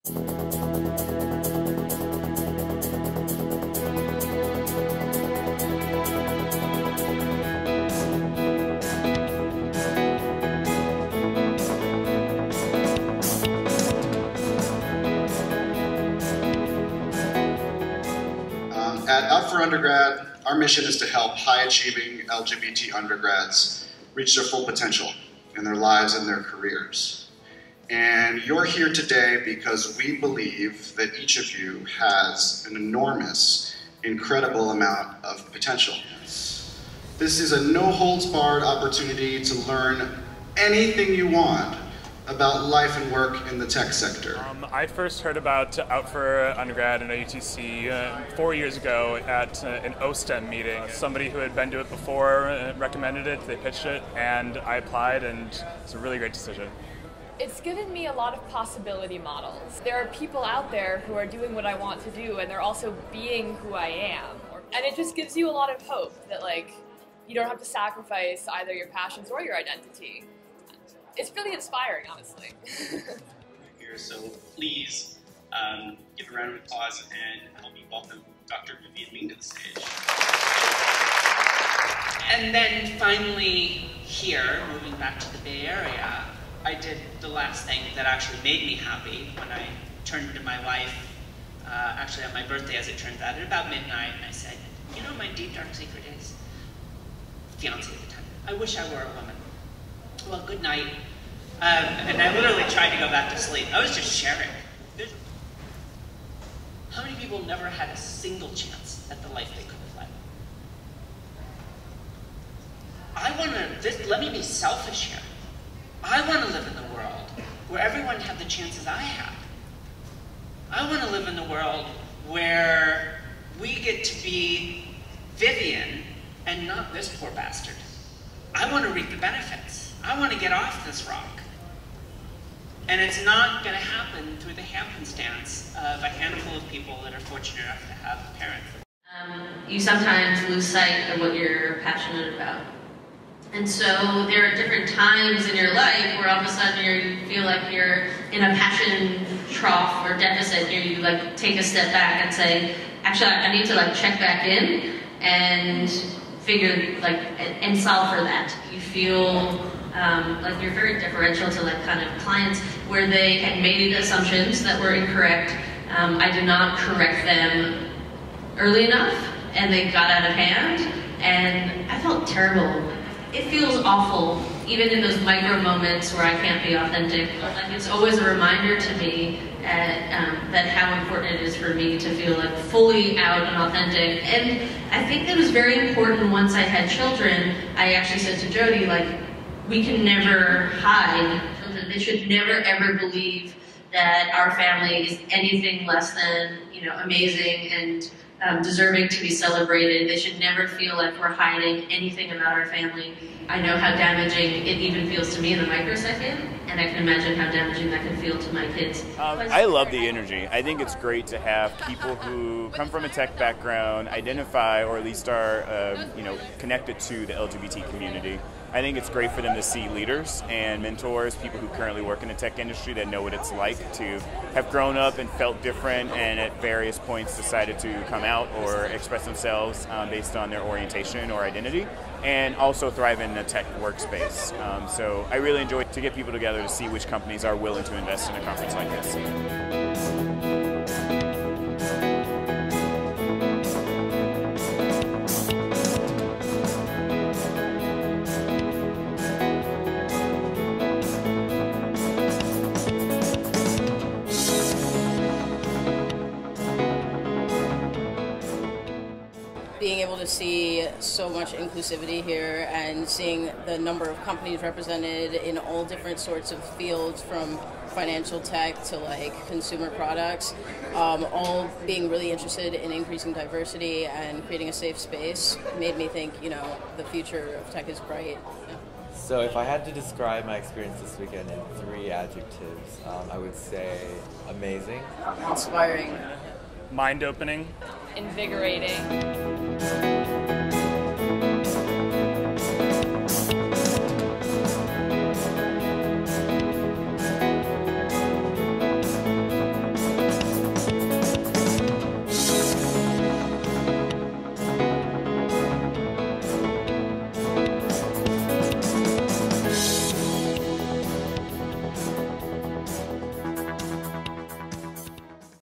At Up for Undergrad, our mission is to help high-achieving LGBT undergrads reach their full potential in their lives and their careers. And you're here today because we believe that each of you has an enormous, incredible amount of potential. This is a no-holds-barred opportunity to learn anything you want about life and work in the tech sector. I first heard about Out for Undergrad and UTC 4 years ago at an OSTEM meeting. Somebody who had been to it before recommended it, they pitched it, and I applied, and it's a really great decision. It's given me a lot of possibility models. There are people out there who are doing what I want to do, and they're also being who I am. And it just gives you a lot of hope that, like, you don't have to sacrifice either your passions or your identity. It's really inspiring, honestly. Here, so please give a round of applause and help me welcome Dr. Vivian Ming to the stage. And then finally here, moving back to the Bay Area, I did the last thing that actually made me happy when I turned into my life, actually on my birthday as it turns out, at about midnight, and I said, you know, my deep dark secret is, fiance at the time, I wish I were a woman. Well, good night. And I literally tried to go back to sleep. I was just sharing. How many people never had a single chance at the life they could have led? Let me be selfish here. I want to live in the world where everyone had the chances I had. I want to live in the world where we get to be Vivian and not this poor bastard. I want to reap the benefits. I want to get off this rock. And it's not going to happen through the happenstance of a handful of people that are fortunate enough to have parents. You sometimes lose sight of what you're passionate about. And so there are different times in your life where all of a sudden you feel like you're in a passion trough or deficit. You like take a step back and say, actually I need to like check back in and figure like and solve for that. You feel like you're very deferential to like kind of clients where they had made assumptions that were incorrect. I did not correct them early enough and they got out of hand and I felt terrible. It feels awful, even in those micro moments where I can't be authentic. Like it's always a reminder to me that how important it is for me to feel like fully out and authentic. And I think it was very important once I had children. I actually said to Jody, like, we can never hide children. They should never ever believe that our family is anything less than, you know, amazing and deserving to be celebrated. They should never feel like we're hiding anything about our family. I know how damaging it even feels to me in a microsecond, and I can imagine how damaging that can feel to my kids. I love the energy. I think it's great to have people who come from a tech background, identify or at least are connected to the LGBT community. I think it's great for them to see leaders and mentors, people who currently work in the tech industry that know what it's like to have grown up and felt different and at various points decided to come out or express themselves based on their orientation or identity, and also thrive in the tech workspace. So I really enjoy to get people together to see which companies are willing to invest in a conference like this. Being able to see so much inclusivity here and seeing the number of companies represented in all different sorts of fields, from financial tech to like consumer products, all being really interested in increasing diversity and creating a safe space, made me think, you know, the future of tech is bright. Yeah. So if I had to describe my experience this weekend in 3 adjectives, I would say amazing, Inspiring, mind-opening, Invigorating.